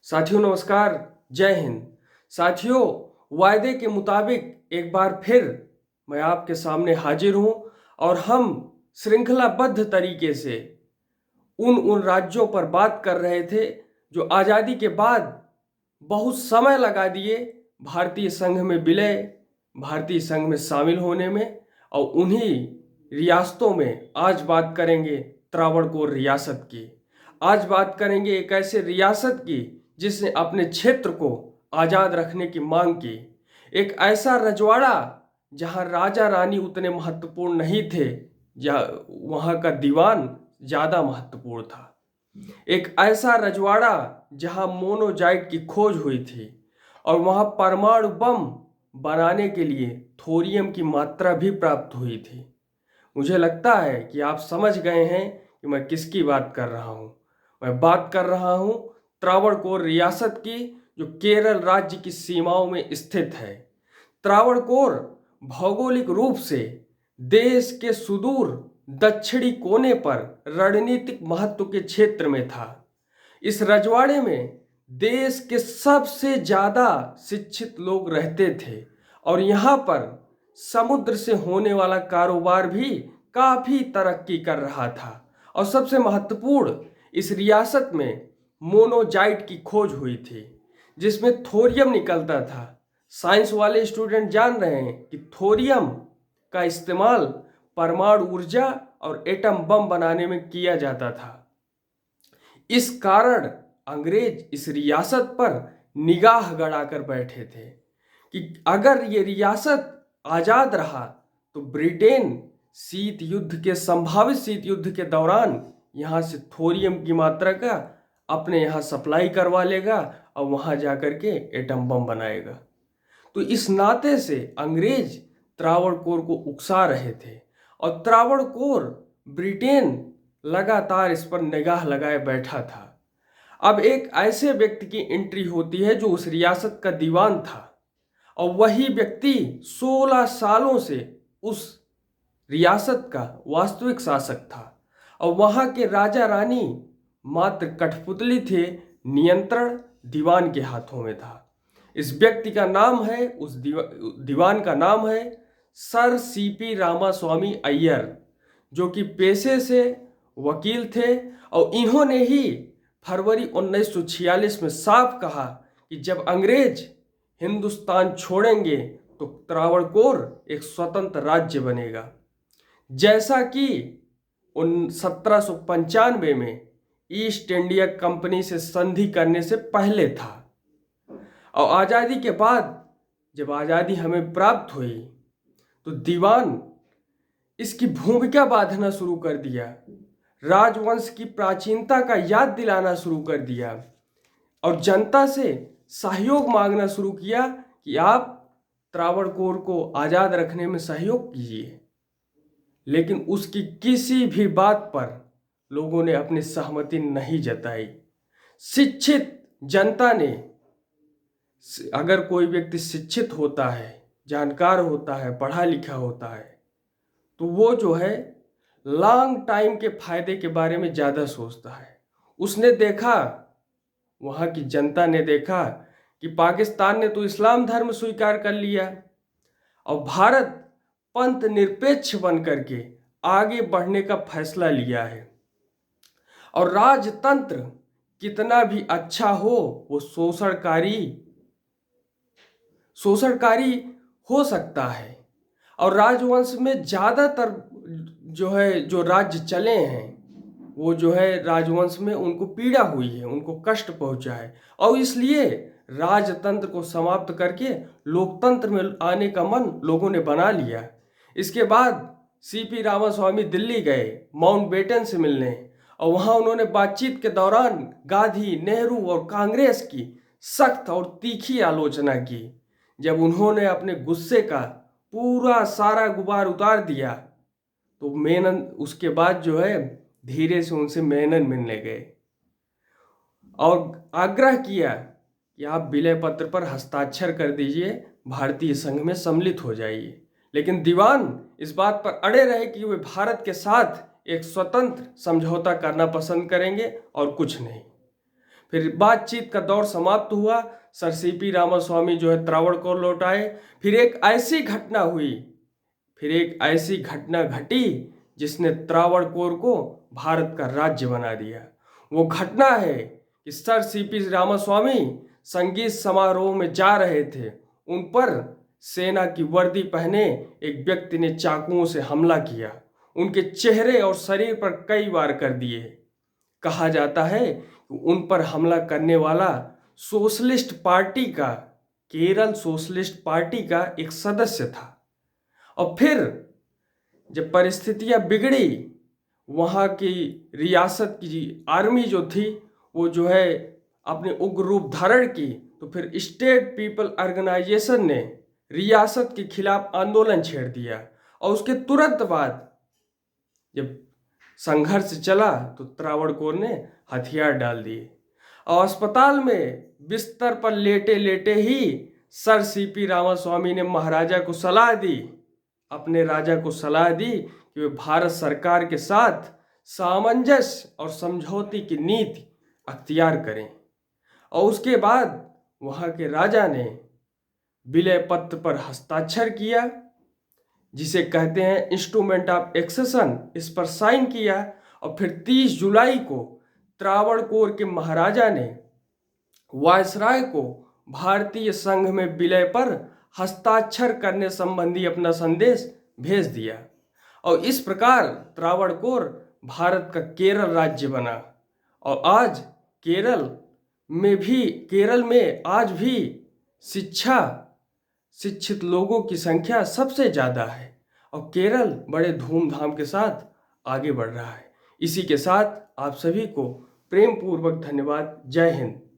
साथियों नमस्कार, जय हिंद। साथियों, वायदे के मुताबिक एक बार फिर मैं आपके सामने हाजिर हूं और हम श्रृंखलाबद्ध तरीके से उन राज्यों पर बात कर रहे थे जो आज़ादी के बाद बहुत समय लगा दिए भारतीय संघ में विलय, भारतीय संघ में शामिल होने में। और उन्हीं रियासतों में आज बात करेंगे त्रावणकोर रियासत की। आज बात करेंगे एक ऐसे रियासत की जिसने अपने क्षेत्र को आज़ाद रखने की मांग की। एक ऐसा रजवाड़ा जहां राजा रानी उतने महत्वपूर्ण नहीं थे, जहाँ वहाँ का दीवान ज़्यादा महत्वपूर्ण था। एक ऐसा रजवाड़ा जहां मोनोजाइट की खोज हुई थी और वहां परमाणु बम बनाने के लिए थोरियम की मात्रा भी प्राप्त हुई थी। मुझे लगता है कि आप समझ गए हैं कि मैं किसकी बात कर रहा हूं। मैं बात कर रहा हूं त्रावणकोर रियासत की, जो केरल राज्य की सीमाओं में स्थित है। त्रावणकोर भौगोलिक रूप से देश के सुदूर दक्षिणी कोने पर रणनीतिक महत्व के क्षेत्र में था। इस रजवाड़े में देश के सबसे ज्यादा शिक्षित लोग रहते थे और यहाँ पर समुद्र से होने वाला कारोबार भी काफी तरक्की कर रहा था। और सबसे महत्वपूर्ण, इस रियासत में मोनोजाइट की खोज हुई थी जिसमें थोरियम निकलता था। साइंस वाले स्टूडेंट जान रहे हैं कि थोरियम का इस्तेमाल परमाणु ऊर्जा और एटम बम बनाने में किया जाता था। इस कारण अंग्रेज इस रियासत पर निगाह गड़ाकर बैठे थे कि अगर ये रियासत आजाद रहा तो ब्रिटेन शीत युद्ध के संभावित शीत युद्ध के दौरान यहाँ से थोरियम की मात्रा का अपने यहाँ सप्लाई करवा लेगा और वहाँ जाकर के एटम बम बनाएगा। तो इस नाते से अंग्रेज त्रावणकोर को उकसा रहे थे और त्रावणकोर ब्रिटेन लगातार इस पर निगाह लगाए बैठा था। अब एक ऐसे व्यक्ति की एंट्री होती है जो उस रियासत का दीवान था और वही व्यक्ति 16 सालों से उस रियासत का वास्तविक शासक था और वहां के राजा रानी मात्र कठपुतली थे, नियंत्रण दीवान के हाथों में था। इस व्यक्ति का नाम है, उस दीवान का नाम है सर सीपी रामास्वामी अय्यर, जो कि पेशे से वकील थे। और इन्होंने ही फरवरी 1946 में साफ कहा कि जब अंग्रेज हिंदुस्तान छोड़ेंगे तो त्रावणकोर एक स्वतंत्र राज्य बनेगा, जैसा कि 1795 में ईस्ट इंडिया कंपनी से संधि करने से पहले था। और आज़ादी के बाद जब आज़ादी हमें प्राप्त हुई तो दीवान इसकी भूमिका बांधना शुरू कर दिया, राजवंश की प्राचीनता का याद दिलाना शुरू कर दिया और जनता से सहयोग मांगना शुरू किया कि आप त्रावणकोर को आज़ाद रखने में सहयोग कीजिए। लेकिन उसकी किसी भी बात पर लोगों ने अपनी सहमति नहीं जताई। शिक्षित जनता ने, अगर कोई व्यक्ति शिक्षित होता है, जानकार होता है, पढ़ा लिखा होता है, तो वो जो है लॉन्ग टाइम के फायदे के बारे में ज़्यादा सोचता है। उसने देखा, वहाँ की जनता ने देखा कि पाकिस्तान ने तो इस्लाम धर्म स्वीकार कर लिया और भारत पंथ निरपेक्ष बन करके आगे बढ़ने का फैसला लिया है। और राजतंत्र कितना भी अच्छा हो, वो शोषणकारी हो सकता है। और राजवंश में ज़्यादातर जो राज्य चले हैं, वो जो है राजवंश में उनको पीड़ा हुई है, उनको कष्ट पहुंचा है। और इसलिए राजतंत्र को समाप्त करके लोकतंत्र में आने का मन लोगों ने बना लिया। इसके बाद सीपी रामास्वामी दिल्ली गए माउंटबेटन से मिलने और वहाँ उन्होंने बातचीत के दौरान गांधी, नेहरू और कांग्रेस की सख्त और तीखी आलोचना की। जब उन्होंने अपने गुस्से का पूरा सारा गुबार उतार दिया तो मेनन उसके बाद जो है धीरे से उनसे मेनन मिलने गए और आग्रह किया कि आप विलय पत्र पर हस्ताक्षर कर दीजिए, भारतीय संघ में सम्मिलित हो जाइए। लेकिन दीवान इस बात पर अड़े रहे कि वे भारत के साथ एक स्वतंत्र समझौता करना पसंद करेंगे और कुछ नहीं। फिर बातचीत का दौर समाप्त हुआ, सर सीपी रामास्वामी जो है त्रावणकोर लौट आए। फिर एक ऐसी घटना घटी जिसने त्रावणकोर को भारत का राज्य बना दिया। वो घटना है कि सर सीपी रामास्वामी संगीत समारोह में जा रहे थे, उन पर सेना की वर्दी पहने एक व्यक्ति ने चाकुओं से हमला किया, उनके चेहरे और शरीर पर कई वार कर दिए। कहा जाता है कि उन पर हमला करने वाला केरल सोशलिस्ट पार्टी का एक सदस्य था। और फिर जब परिस्थितियां बिगड़ी, वहाँ की रियासत की आर्मी जो थी वो जो है अपने उग्र रूप धारण की, तो फिर स्टेट पीपल ऑर्गेनाइजेशन ने रियासत के खिलाफ आंदोलन छेड़ दिया। और उसके तुरंत बाद जब संघर्ष चला तो त्रावणकोर ने हथियार डाल दिए और अस्पताल में बिस्तर पर लेटे लेटे ही सर सीपी रामास्वामी ने अपने राजा को सलाह दी कि वे भारत सरकार के साथ सामंजस्य और समझौते की नीति अख्तियार करें। और उसके बाद वहाँ के राजा ने विलय पत्र पर हस्ताक्षर किया, जिसे कहते हैं इंस्ट्रूमेंट ऑफ एक्सेशन, इस पर साइन किया। और फिर 30 जुलाई को त्रावणकोर के महाराजा ने वायसराय को भारतीय संघ में विलय पर हस्ताक्षर करने संबंधी अपना संदेश भेज दिया। और इस प्रकार त्रावणकोर भारत का केरल राज्य बना। और आज केरल में आज भी शिक्षित लोगों की संख्या सबसे ज़्यादा है और केरल बड़े धूमधाम के साथ आगे बढ़ रहा है। इसी के साथ आप सभी को प्रेम पूर्वक धन्यवाद। जय हिंद।